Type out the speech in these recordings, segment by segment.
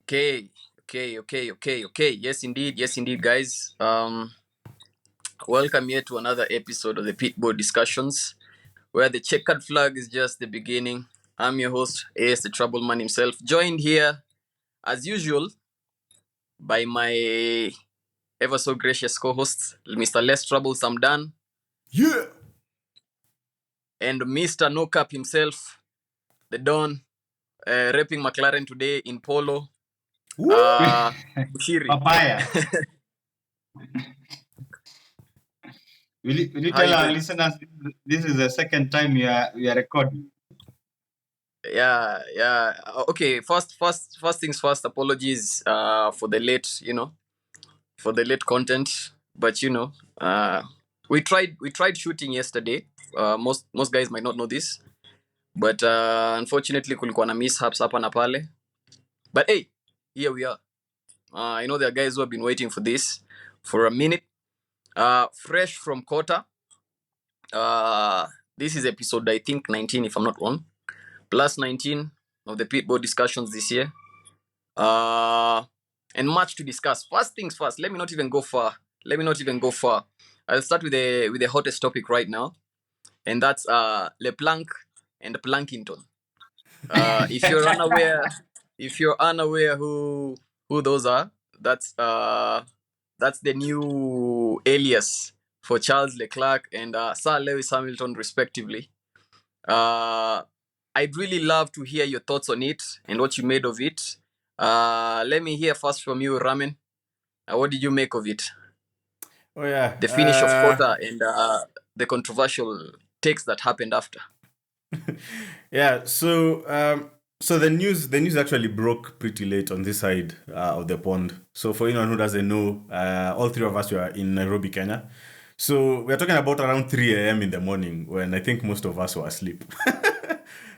Okay. Yes, indeed, guys. Welcome here to another episode of the Pitboard discussions, where the checkered flag is just the beginning. I'm your host, AS the Trouble Man himself, joined here as usual by my ever so gracious co-hosts, Mr. Less Troublesome Dan. Yeah. And Mr. No Cap himself, the Don, repping McLaren today in polo. Muchiri. Papaya. Will you How tell you our doing? listeners this is the second time we are recording? Yeah. Okay, first things first. Apologies for the late, content. But we tried shooting yesterday. Most guys might not know this, but unfortunately kulikuwa na mishaps hapa na pale. But hey, here we are. I know there are guys who have been waiting for this for a minute. Fresh from COTA. This is episode, I think, 19, if I'm not wrong. Plus 19 of the Pitboard discussions this year. And much to discuss. First things first, let me not even go far. I'll start with the hottest topic right now, and that's Leclerc and Plankington. If you're unaware who those are, that's the new alias for Charles Leclerc and Sir Lewis Hamilton, respectively. I'd really love to hear your thoughts on it and what you made of it. Let me hear first from you, Ramen. What did you make of it? Oh yeah. The finish of COTA and the controversial takes that happened after. Yeah. So the news actually broke pretty late on this side of the pond. So for anyone who doesn't know, all three of us were in Nairobi, Kenya. So we're talking about around 3 a.m. in the morning when I think most of us were asleep.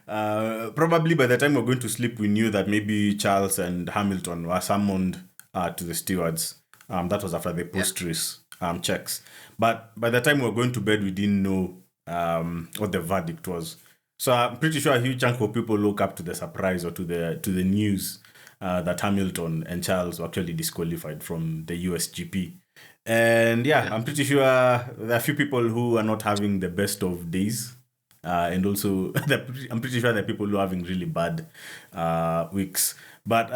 Probably by the time we were going to sleep, we knew that maybe Charles and Hamilton were summoned to the stewards. That was after the post-race checks. But by the time we were going to bed, we didn't know what the verdict was. So I'm pretty sure a huge chunk of people look up to the surprise or to the news that Hamilton and Charles were actually disqualified from the US GP. And I'm pretty sure there are a few people who are not having the best of days. And also, I'm pretty sure there are people who are having really bad weeks. But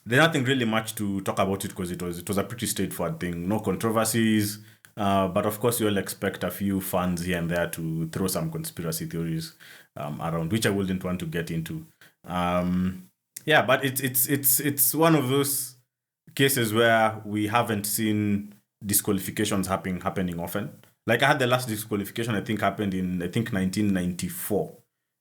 there's nothing really much to talk about it because it was a pretty straightforward thing. No controversies. But of course, you'll expect a few fans here and there to throw some conspiracy theories around, which I wouldn't want to get into. But it's one of those cases where we haven't seen disqualifications happening often. Like I had the last disqualification I think happened in 1994,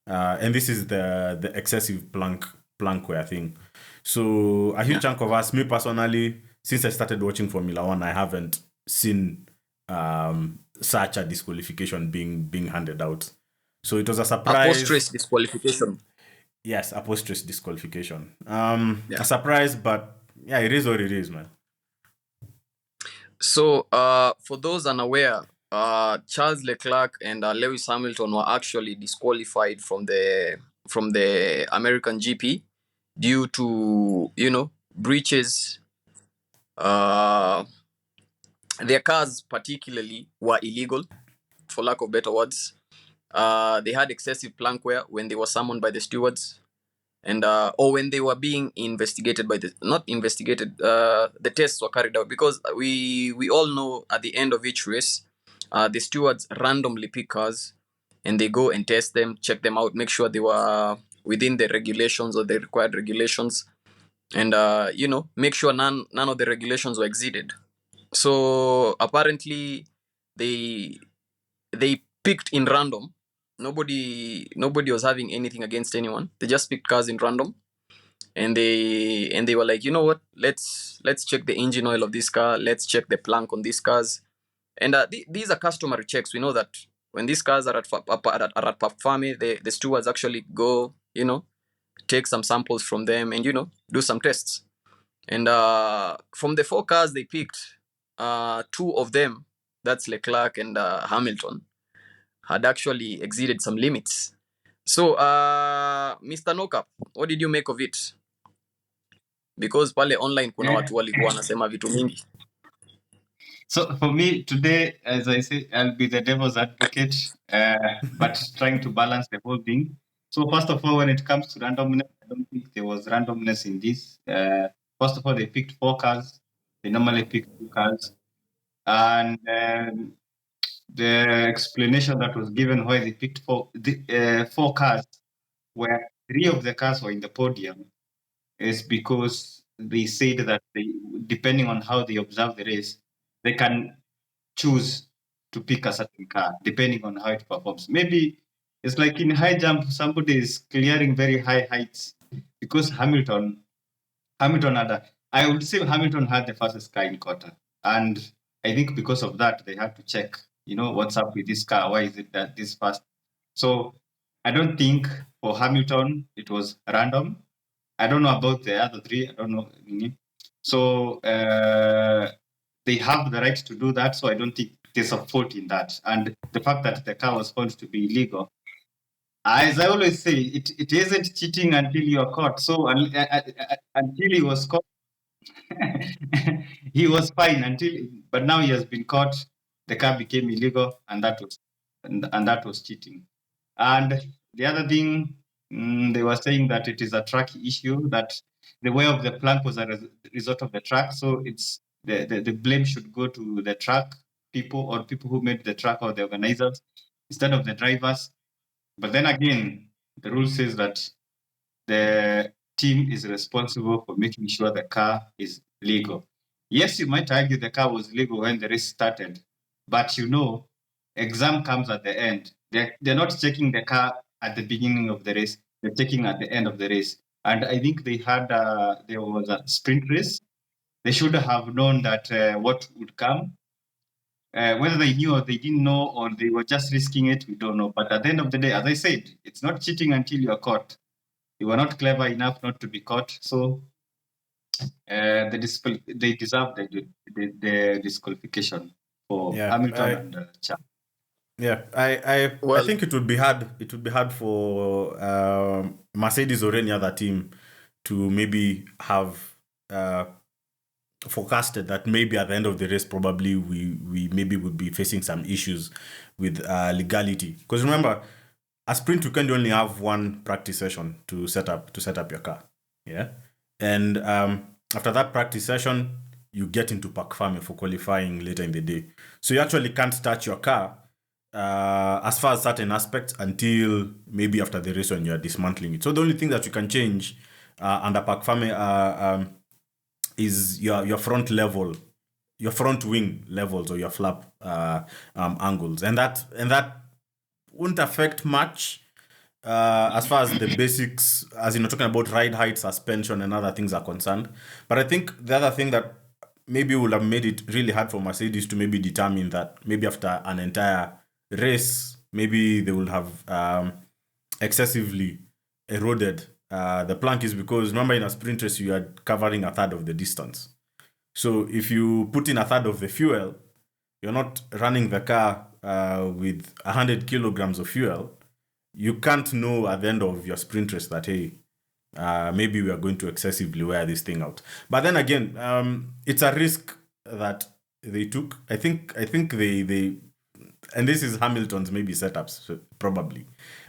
and this is the excessive plankware thing. So a huge chunk of us, me personally, since I started watching Formula One, I haven't seen such a disqualification being handed out. So it was a surprise. A post-race disqualification. Yes, a post-race disqualification. A surprise, but yeah, it is what it is, man. So, for those unaware, Charles Leclerc and Lewis Hamilton were actually disqualified from the American GP due to breaches. Their cars particularly were illegal, for lack of better words. They had excessive plankware when they were summoned by the stewards, and or when they were being investigated by the tests were carried out, because we all know at the end of each race, the stewards randomly pick cars and they go and test them, check them out, make sure they were within the regulations or the required regulations, and make sure none of the regulations were exceeded. So apparently they picked in random. Nobody was having anything against anyone. They just picked cars in random, and they were like, you know what? Let's check the engine oil of this car. Let's check the plank on these cars. And these are customary checks. We know that when these cars are at Papfame, the stewards actually go, take some samples from them and do some tests. And from the 4 cars they picked, 2 of them, that's Leclerc and Hamilton, had actually exceeded some limits. So, Mr. Nokap, what did you make of it? because pale online kuna Yeah. watu walikuwa wanasema vitu mingi. So for me today, as I say, I'll be the devil's advocate, but trying to balance the whole thing. So first of all, when it comes to randomness, I don't think there was randomness in this. First of all, they picked 4 cars. They normally pick 2 cars, and the explanation that was given why they picked 4 cars, where 3 of the cars were in the podium, is because they said that depending on how they observe the race, they can choose to pick a certain car depending on how it performs. Maybe it's like in high jump, somebody is clearing very high heights because Hamilton I would say Hamilton had the fastest car in COTA. And I think because of that, they had to check, what's up with this car? Why is it that this fast? So I don't think for Hamilton, it was random. I don't know about the other 3. I don't know. So they have the right to do that. So I don't think there's a fault in that. And the fact that the car was found to be illegal, as I always say, it isn't cheating until you're caught. So until he was caught, he was fine but now he has been caught. The car became illegal, and that was cheating. And the other thing, they were saying that it is a track issue, that the way of the plank was a result of the track. So it's the blame should go to the track people, or people who made the track, or the organizers, instead of the drivers. But then again, the rule says that the team is responsible for making sure the car is legal. Yes, you might argue the car was legal when the race started, but exam comes at the end. They're not checking the car at the beginning of the race, they're checking at the end of the race. And I think there was a sprint race. They should have known that what would come. Whether they knew or they didn't know, or they were just risking it, we don't know. But at the end of the day, as I said, it's not cheating until you're caught. You were not clever enough not to be caught, so they deserve the disqualification for Hamilton and Charles. Yeah, I Well- think it would be hard. It would be hard for Mercedes or any other team to maybe have forecasted that maybe at the end of the race, probably we maybe would be facing some issues with legality. Because remember, a sprint weekend, you only have 1 practice session to set up your car. Yeah, and after that practice session, you get into park farming for qualifying later in the day. So you actually can't start your car as far as certain aspects until maybe after the race when you are dismantling it. So the only thing that you can change under park farming is your front level, your front wing levels, or your flap angles, and that won't affect much as far as the basics, as talking about ride height, suspension, and other things are concerned. But I think the other thing that maybe would have made it really hard for Mercedes to maybe determine that maybe after an entire race, maybe they will have excessively eroded the plank, is because remember, in a sprint race you are covering a third of the distance. So if you put in a third of the fuel, you're not running the car with 100 kilograms of fuel. You can't know at the end of your sprint race that, hey, maybe we are going to excessively wear this thing out. But then again, it's a risk that they took. I think they and this is Hamilton's maybe setups, so probably.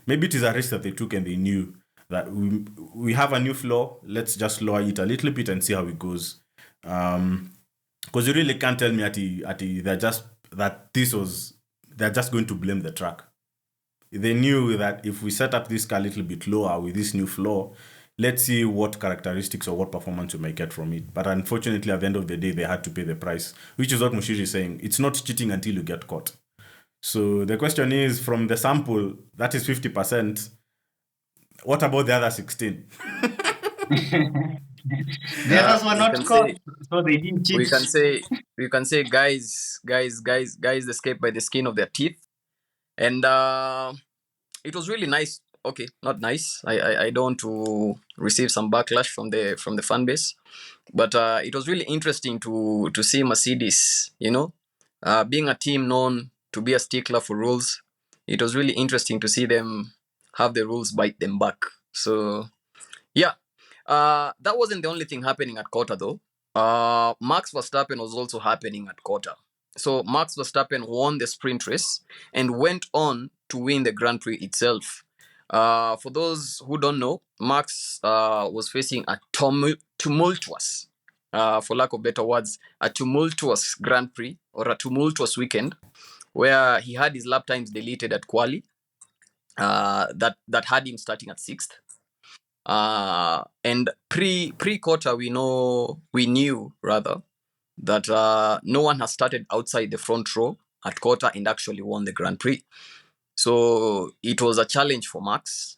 Maybe it is a risk that they took, and they knew that we have a new floor. Let's just lower it a little bit and see how it goes. Because you really can't tell me they're just going to blame the track. They knew that if we set up this car a little bit lower with this new floor, let's see what characteristics or what performance we might get from it. But unfortunately, at the end of the day, they had to pay the price, which is what Muchiri is saying. It's not cheating until you get caught. So the question is, from the sample, that is 50%. What about the other 16? The others were we not can caught, say- so they didn't cheat. we can say guys escaped by the skin of their teeth. And it was really nice. Okay, not nice. I don't want to receive some backlash from the fan base, but it was really interesting to see Mercedes, being a team known to be a stickler for rules. It was really interesting to see them have the rules bite them back. So yeah, That wasn't the only thing happening at COTA though. Max Verstappen was also happening at COTA. So Max Verstappen won the sprint race and went on to win the Grand Prix itself. For those who don't know, Max was facing a tumultuous, for lack of better words, a tumultuous Grand Prix or a tumultuous weekend where he had his lap times deleted at quali. That had him starting at sixth. And pre quarter, we knew rather that no one has started outside the front row at quarter and actually won the Grand Prix. So it was a challenge for Max.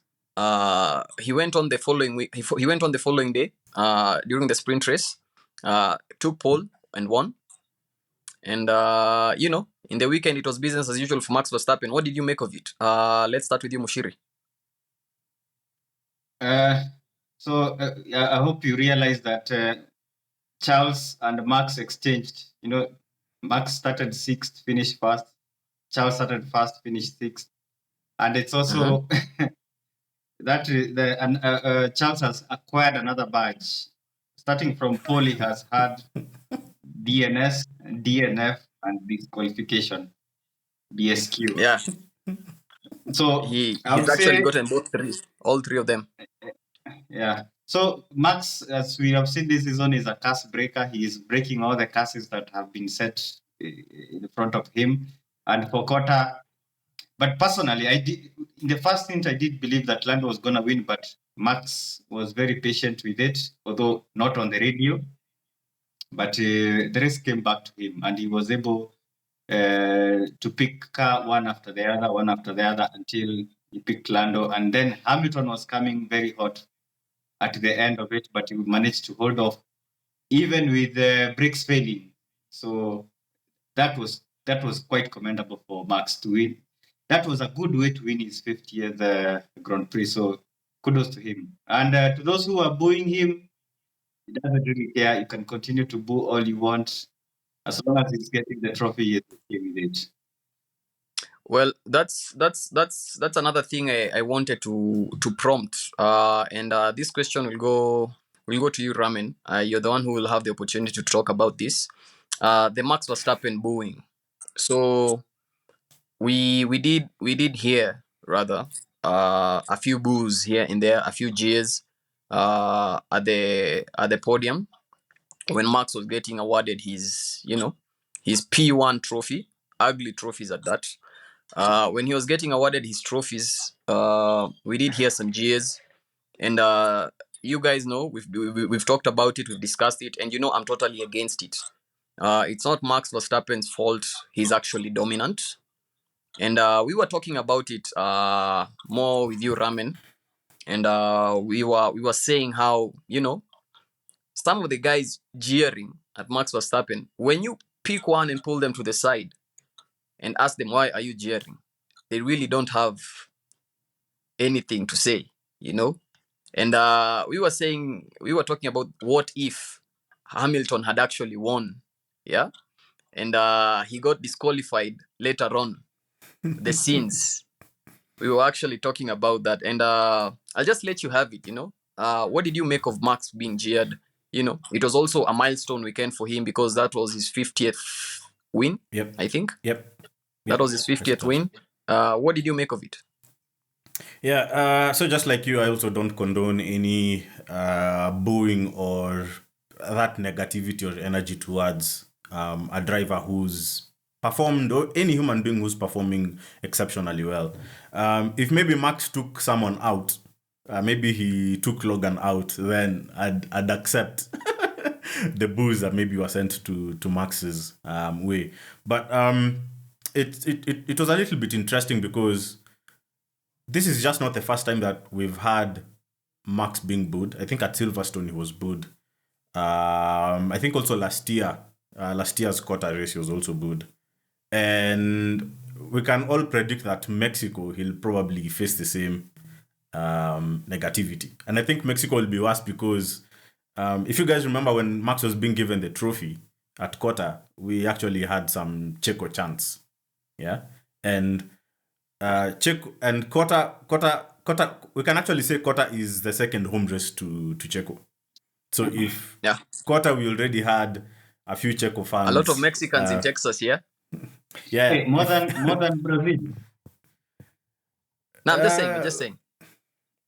He went on the following week. He went on the following day during the sprint race. Took pole and won. And in the weekend it was business as usual for Max Verstappen. What did you make of it? Let's start with you, Muchiri. I hope you realize that Charles and Max exchanged. Max started sixth, finished first. Charles started first, finished sixth, and it's also that Charles has acquired another badge. Starting from pole, he has had DNS, DNF, and disqualification, DSQ. Yeah. So He's I would actually say, gotten all three of them. yeah. So Max, as we have seen this season, is a curse breaker. He is breaking all the curses that have been set in front of him. And for COTA, but personally, in the first stint, I did believe that Lando was going to win, but Max was very patient with it, although not on the radio. But the race came back to him, and he was able to pick car one after the other until he picked Lando. And then Hamilton was coming very hot at the end of it, but he managed to hold off even with the brakes failing. So that was quite commendable for Max to win. That was a good way to win his 50th Grand Prix. So kudos to him. And to those who are booing him, he doesn't really care. You can continue to boo all you want. As long as he's getting the trophy, he's okay with it. Well, that's another thing I wanted to prompt. And this question will go to you, Ramen. You're the one who will have the opportunity to talk about this. The Max Verstappen booing. So we did hear rather a few boos here and there, a few jeers at the podium when Max was getting awarded his P1 trophy, ugly trophies at that. When he was getting awarded his trophies, we did hear some jeers, and you guys know we've talked about it, we've discussed it, and I'm totally against it. It's not Max Verstappen's fault. He's actually dominant, and we were talking about it more with you, Ramen, and we were saying how some of the guys jeering at Max Verstappen, when you pick one and pull them to the side and ask them, why are you jeering? They really don't have anything to say, And we were talking about what if Hamilton had actually won, yeah? And he got disqualified later on. The scenes. We were actually talking about that. And I'll just let you have it, What did you make of Max being jeered? It was also a milestone weekend for him because that was his 50th win, Yep. I think. Yep. That was his 50th win. What did you make of it? Yeah, so just like you, I also don't condone any booing or that negativity or energy towards a driver who's performed, or any human being who's performing exceptionally well. If maybe Max took someone out, maybe he took Logan out, then I'd accept the boos that maybe were sent to Max's way. But it was a little bit interesting because this is just not the first time that we've had Max being booed. I think at Silverstone he was booed. I think also last year's COTA race he was also booed. And we can all predict that Mexico, he'll probably face the same negativity. And I think Mexico will be worse because if you guys remember when Max was being given the trophy at COTA, we actually had some Checo chants. Yeah. And Checo and COTA COTA, we can actually say COTA is the second home race to Checo. So if Yeah. COTA, we already had a few Checo fans. A lot of Mexicans in Texas, yeah? Yeah. Hey, more than Brazil. No, I'm just saying.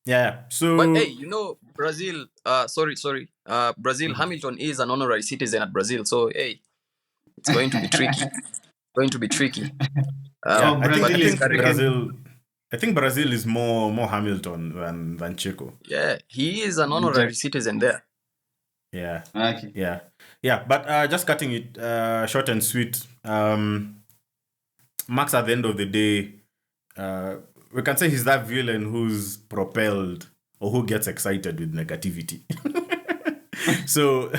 Yeah. So But hey, Brazil, sorry. Brazil, Hamilton is an honorary citizen at Brazil. So hey, it's going to be tricky. yeah, I Brazil think is second. I think Brazil is more Hamilton than Checo. Yeah, he is an honorary citizen there. Yeah. Okay. Yeah. But just cutting it short and sweet. Max, at the end of the day, we can say he's that villain who's propelled or who gets excited with negativity. so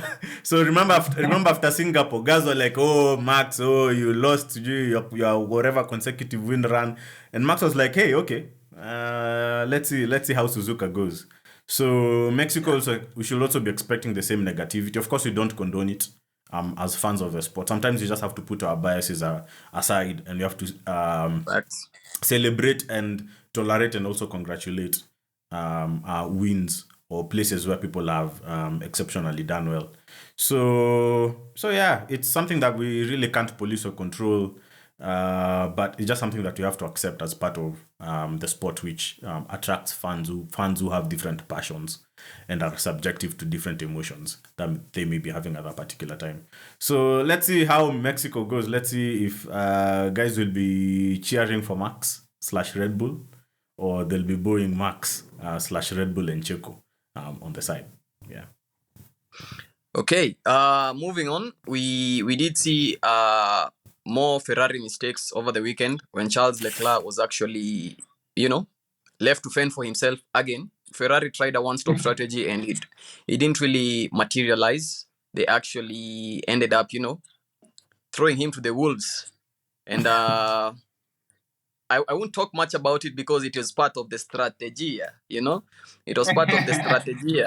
remember after Singapore, guys were like, "Oh, Max, you lost your whatever consecutive win run," and Max was like, "Hey, okay, let's see how Suzuka goes." So Mexico also, we should also be expecting the same negativity. Of course, we don't condone it. As fans of the sport, sometimes you just have to put our biases aside, and you have to celebrate and tolerate and also congratulate wins or places where people have exceptionally done well. So yeah, it's something that we really can't police or control, but it's just something that you have to accept as part of the sport, which attracts fans who have different passions and are subjective to different emotions that they may be having at that particular time. So let's see how Mexico goes. Let's see if guys will be cheering for Max / Red Bull, or they'll be booing Max / Red Bull and Checo on the side. Yeah. Okay. Moving on, we did see more Ferrari mistakes over the weekend when Charles Leclerc was actually, left to fend for himself again. Ferrari tried a one-stop strategy and it didn't really materialize. They actually ended up, throwing him to the wolves. And I won't talk much about it because it was part of the strategy, It was part of the strategy.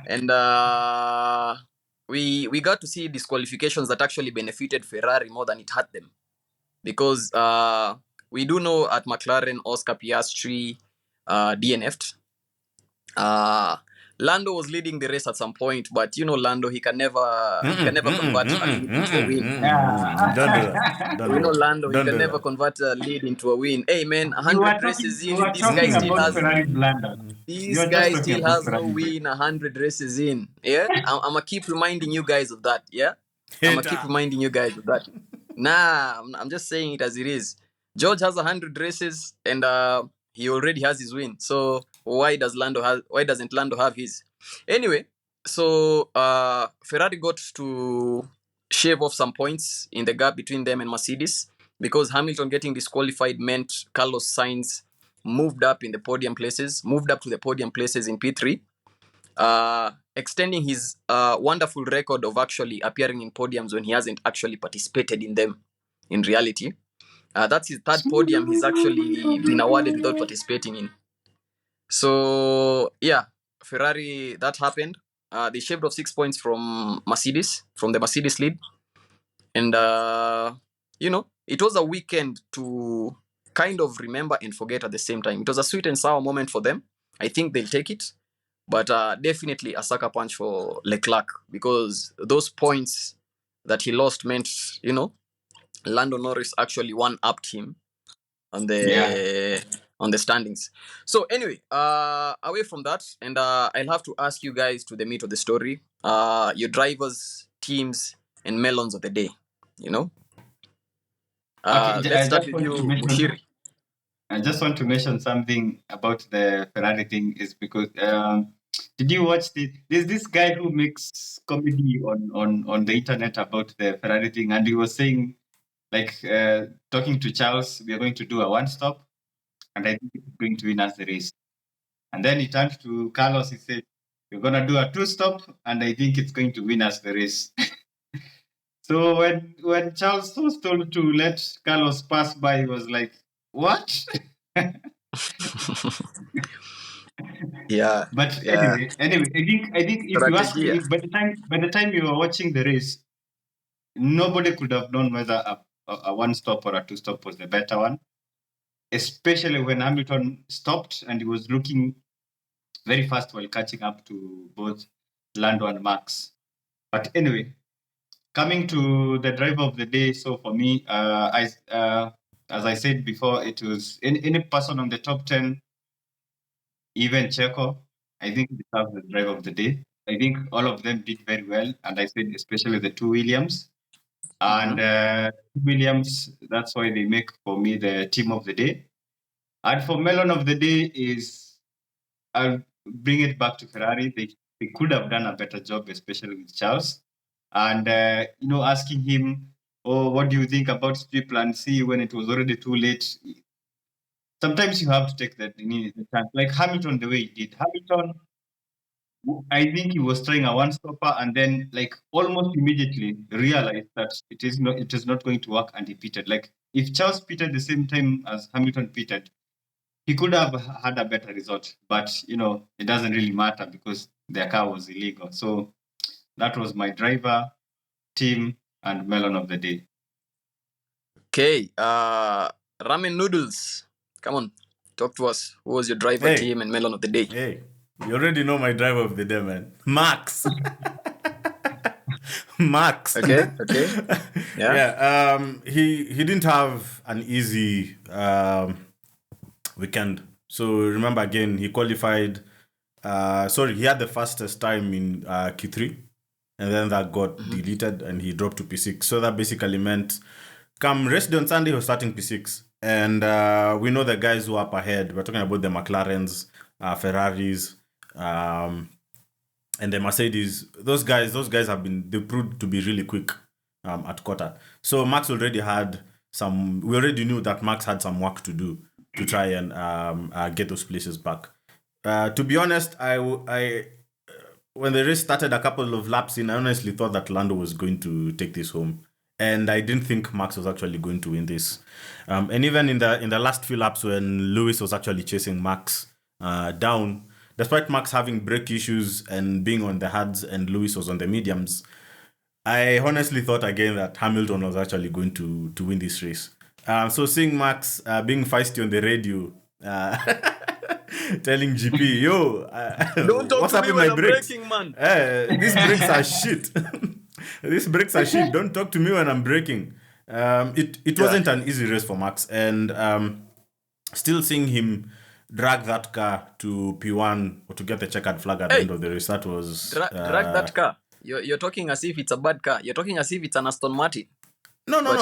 And we got to see disqualifications that actually benefited Ferrari more than it hurt them. Because we do know at McLaren, Oscar Piastri DNF'd. Lando was leading the race at some point, but Lando, he can never convert a lead into a win. Don't do that. We know Lando, he can never convert a lead into a win. Hey man, You 100 were races talking, you in, were this guy talking still about has Ferrari blunder. this guy still has no win 100 races in. Yeah, I'm gonna keep reminding you guys of that. Yeah, I'm gonna keep reminding you guys of that. Nah, I'm just saying it as it is. George has 100 races and he already has his win. So why doesn't Lando have his? Anyway, so Ferrari got to shave off some points in the gap between them and Mercedes because Hamilton getting disqualified meant Carlos Sainz moved up to the podium places in P3, extending his wonderful record of actually appearing in podiums when he hasn't actually participated in them in reality. That's his third podium he's actually been awarded without participating in. So yeah, Ferrari, that happened. They shaved off 6 points from the Mercedes lead. And it was a weekend to kind of remember and forget at the same time. It was a sweet and sour moment for them. I think they'll take it. But definitely a sucker punch for Leclerc because those points that he lost meant, Lando Norris actually one-upped him on the standings. So anyway, away from that, and I'll have to ask you guys to the meat of the story, your drivers, teams, and melons of the day. Let's start with you, Muchiri. I just want to mention something about the Ferrari thing is because did you watch there's this guy who makes comedy on the internet about the Ferrari thing, and he was saying talking to Charles, we are going to do a one stop, and I think it's going to win us the race. And then he turned to Carlos, he said, we're gonna do a two stop, and I think it's going to win us the race. So when Charles was told to let Carlos pass by, he was like, what? Yeah. But anyway, I think if you ask me, by the time you were watching the race, nobody could have known whether a one stop or a two stop was the better one. especially when Hamilton stopped and he was looking very fast while catching up to both Lando and Max. But anyway, coming to the driver of the day, so for me, as I said before, it was any person on the top 10, even Checo, I think deserves the driver of the day. I think all of them did very well, and I said especially the two Williams. And Williams, that's why they make for me the team of the day. And for melon of the day is, I'll bring it back to Ferrari. They could have done a better job, especially with Charles. And asking him, "Oh, what do you think about split plan C?" when it was already too late. Sometimes you have to take the chance. Like Hamilton, the way he did. Hamilton, I think he was trying a one-stopper and then like almost immediately realized that it is not going to work and he pitted. Like if Charles pitted the same time as Hamilton pitted, he could have had a better result. But it doesn't really matter because their car was illegal. So that was my driver, team, and melon of the day. Okay, ramen noodles. Come on, talk to us. Who was your driver, Hey. team, and melon of the day? Hey, you already know my driver of the day, man. Max. Max. Okay. Yeah. He didn't have an easy weekend. So remember again, he qualified. He had the fastest time in Q3, and then that got deleted, and he dropped to P6. So that basically meant, come rest day on Sunday, he was starting P6, and we know the guys who are up ahead. We're talking about the McLarens, Ferraris, and the Mercedes. Those guys they proved to be really quick at COTA. So Max already had some. We already knew that Max had some work to do to try and get those places back. To be honest, I when the race started a couple of laps in, I honestly thought that Lando was going to take this home, and I didn't think Max was actually going to win this. And even in the last few laps when Lewis was actually chasing Max down, despite Max having brake issues and being on the hards and Lewis was on the mediums, I honestly thought again that Hamilton was actually going to win this race. So seeing Max being feisty on the radio, telling GP, "Yo, Don't talk what's to up me with when my I'm brakes? braking, man. These brakes are shit. These brakes are shit. Don't talk to me when I'm braking." It wasn't an easy race for Max, and still seeing him drag that car to P1 or to get the checkered flag at the end of the race, that was drag that car. You're talking as if it's a bad car. You're talking as if it's an Aston Martin. No. When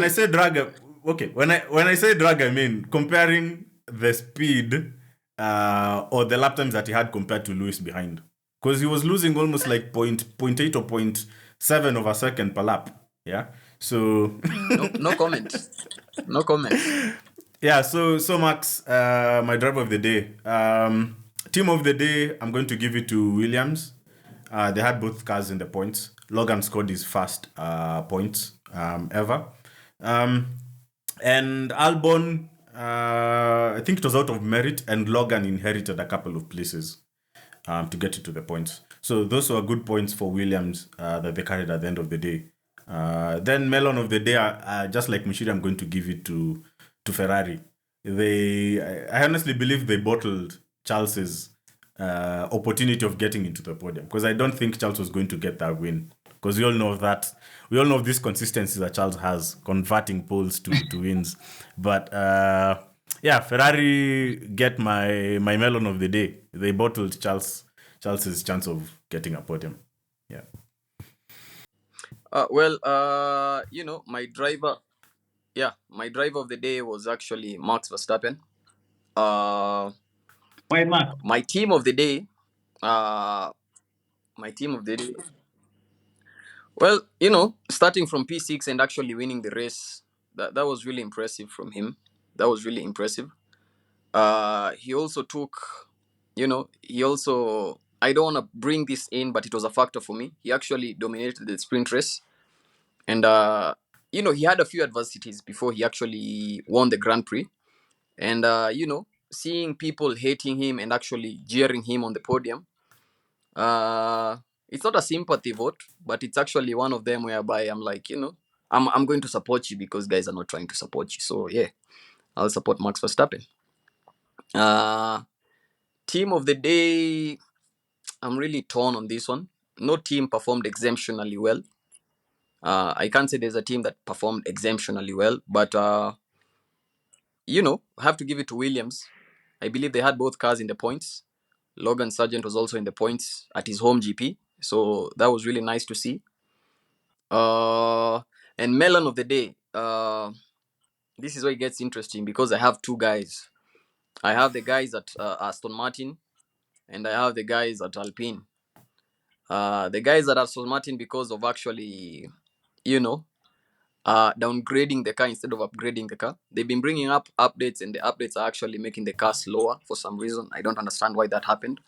I say drag, okay. When I say drag, I mean comparing the speed or the lap times that he had compared to Lewis behind, because he was losing almost like 0.8 or 0.7 of a second per lap. Yeah. So no comment. No comment. Yeah. So Max, my driver of the day. Team of the day, I'm going to give it to Williams. They had both cars in the points. Logan scored his first points ever. And Albon, I think it was out of merit, and Logan inherited a couple of places to get into the points. So those were good points for Williams that they carried at the end of the day. Then melon of the day, just like Muchiri, I'm going to give it to Ferrari. I honestly believe they bottled Charles's opportunity of getting into the podium, because I don't think Charles was going to get that win, because we all know of this consistency that Charles has, converting poles to wins. But Ferrari get my melon of the day. They bottled Charles's chance of getting a podium. Yeah. My driver of the day was actually Max Verstappen. Why Max? My team of the day. Well, starting from P6 and actually winning the race, that was really impressive from him. That was really impressive. He also took, I don't want to bring this in, but it was a factor for me. He actually dominated the sprint race. And, he had a few adversities before he actually won the Grand Prix. And, seeing people hating him and actually jeering him on the podium, it's not a sympathy vote, but it's actually one of them whereby I'm like, I'm going to support you because guys are not trying to support you. So yeah, I'll support Max Verstappen. Uh, team of the day, I'm really torn on this one. No team performed exemptionally well. I can't say there's a team that performed exemptionally well, but I have to give it to Williams. I believe they had both cars in the points. Logan Sargent was also in the points at his home GP, so that was really nice to see. Uh, and melon of the day. This is where it gets interesting because I have two guys. I have the guys at Aston Martin, and I have the guys at Alpine. The guys at Aston Martin because of actually, you know, downgrading the car instead of upgrading the car. They've been bringing up updates, and the updates are actually making the car slower for some reason. I don't understand why that happened.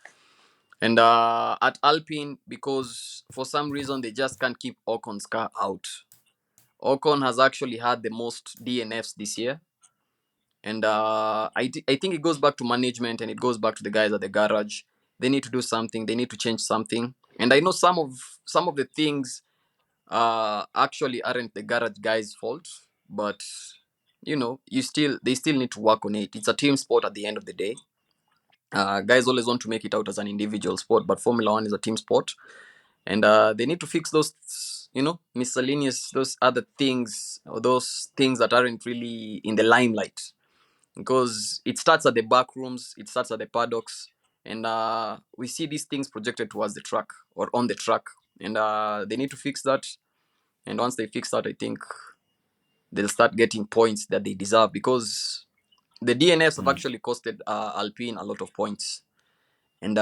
And at Alpine, because for some reason they just can't keep Ocon's car out. Ocon has actually had the most DNFs this year. And I think it goes back to management and it goes back to the guys at the garage. They need to do something. They need to change something. And I know some of the things actually aren't the garage guys' fault, but they still need to work on it. It's a team sport at the end of the day. Guys always want to make it out as an individual sport, but Formula One is a team sport, and they need to fix those, miscellaneous, those other things, or those things that aren't really in the limelight, because it starts at the back rooms, it starts at the paddocks, and we see these things projected towards the track or on the track, and they need to fix that. And once they fix that, I think they'll start getting points that they deserve, because the DNFs have actually costed Alpine a lot of points. And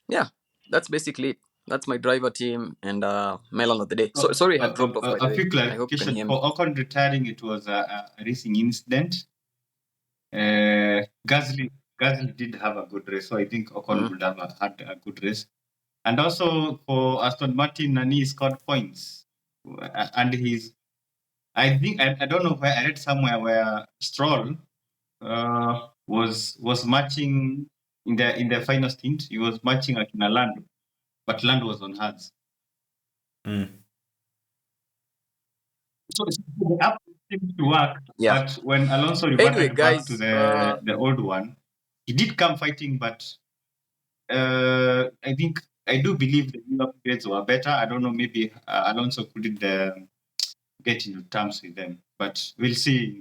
yeah, that's basically it. That's my driver team and melon of the day. So sorry, I had dropped off, by the A way. few I hope you can hear clarification me. for Ocon retiring. It was a racing incident. Gasly did have a good race, so I think Ocon would have had a good race. And also for Aston Martin, Nani scored points, and I think I don't know where I read somewhere where Stroll was matching in the final stint. He was matching like in a land, but land was on hards. So the app seemed to work, Yeah. but when Alonso Anyway, reverted back to guys, the old one, he did come fighting, but I think I do believe the new upgrades were better. I don't know, maybe Alonso couldn't get into terms with them, but we'll see.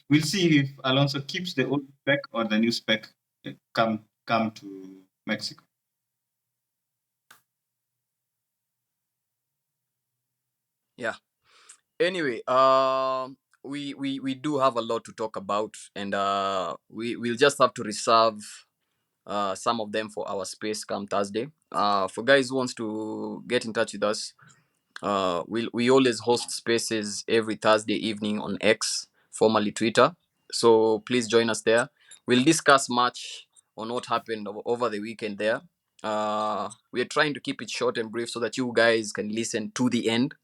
We'll see if Alonso keeps the old spec or the new spec come to Mexico. yeah. Anyway, we do have a lot to talk about, and we'll just have to reserve some of them for our space come Thursday. For guys who wants to get in touch with us, we always host spaces every Thursday evening on X, formerly Twitter. So please join us there. We'll discuss much on what happened over the weekend there. We are trying to keep it short and brief so that you guys can listen to the end.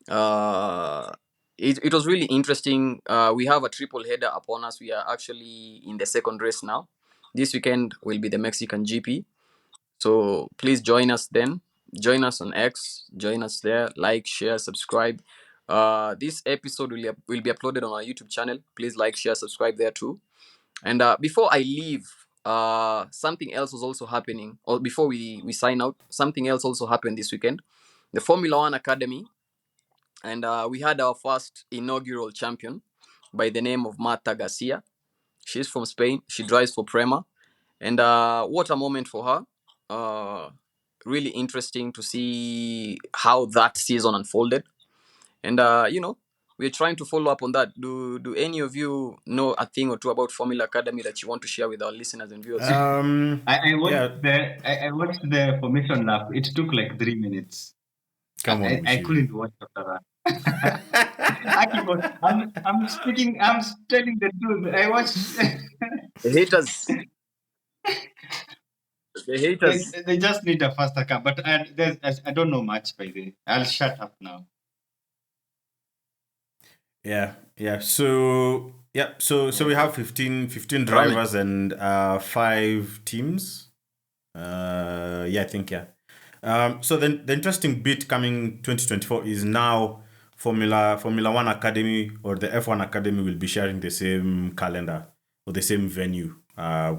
Uh, it was really interesting. We have a triple header upon us. We are actually in the second race now. This weekend will be the Mexican GP. So please join us then. Join us on X. Join us there. Like, share, subscribe. This episode will be uploaded on our YouTube channel. Please like, share, subscribe there too. And before I leave, something else was also happening. Or before we sign out, something else also happened this weekend. The Formula One Academy, and we had our first inaugural champion by the name of Marta Garcia. She's from Spain. She drives for Prema, and what a moment for her. Really interesting to see how that season unfolded, and we're trying to follow up on that. Do any of you know a thing or two about Formula Academy that you want to share with our listeners and viewers? I Yeah, watched the formation lap. It took like 3 minutes. come on, I Muchiri. couldn't watch after that. I'm speaking. I'm telling the truth. I watched. The haters, the haters. they just need a faster car. But I don't know much by the way. I'll shut up now. Yeah. So we have 15 Run it. drivers and 5 teams. I think, yeah. So the interesting bit coming 2024 is now Formula One Academy or the F1 Academy will be sharing the same calendar or the same venue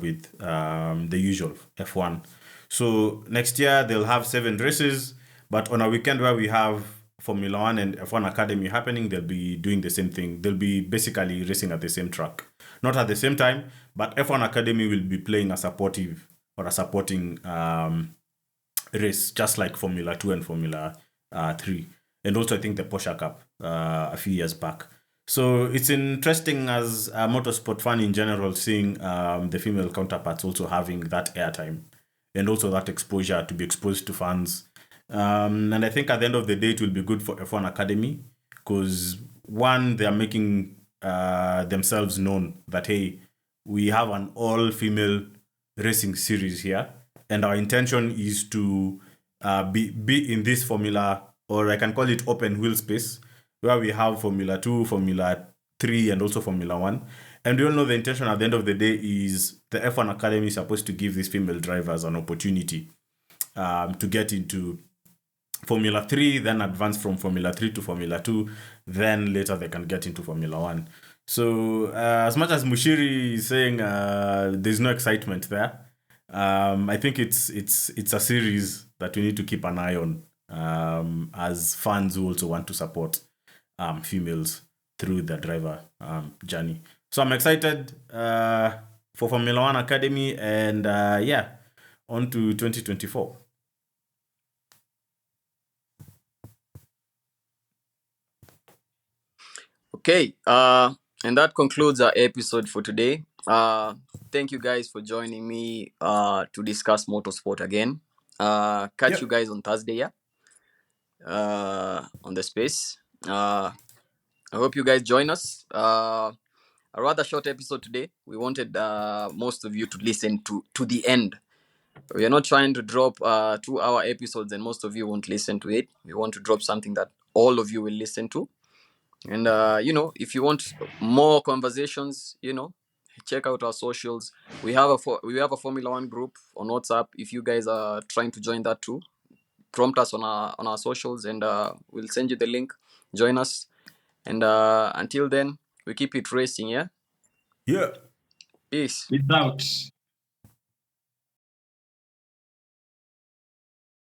with the usual F1. So next year they'll have 7 races, but on a weekend where we have Formula One and F1 Academy happening, they'll be doing the same thing. They'll be basically racing at the same track. Not at the same time, but F1 Academy will be playing a supportive or a supporting race, just like Formula 2 and Formula 3. And also, I think the Porsche Cup a few years back. So it's interesting as a motorsport fan in general, seeing the female counterparts also having that airtime and also that exposure to be exposed to fans. And I think at the end of the day, it will be good for F1 Academy because one, they are making themselves known that, hey, we have an all-female racing series here, and our intention is to be in this formula, or I can call it open wheel space, where we have Formula 2, Formula 3, and also Formula 1. And we all know the intention at the end of the day is the F1 Academy is supposed to give these female drivers an opportunity to get into Formula 3, then advance from Formula 3 to Formula 2, then later they can get into Formula 1. So as much as Muchiri is saying there's no excitement there, I think it's a series that we need to keep an eye on as fans who also want to support females through the driver journey. So I'm excited for Formula 1 Academy, and on to 2024. Okay, and that concludes our episode for today. Thank you guys for joining me to discuss motorsport again. Catch you guys on Thursday, yeah, on the space. I hope you guys join us. A rather short episode today. We wanted most of you to listen to the end. We are not trying to drop 2-hour episodes and most of you won't listen to it. We want to drop something that all of you will listen to. And if you want more conversations, check out our socials. We have a Formula One group on WhatsApp. If you guys are trying to join that too, prompt us on our socials, and we'll send you the link. Join us, and until then, we keep it racing. Yeah. Yeah. Peace. Without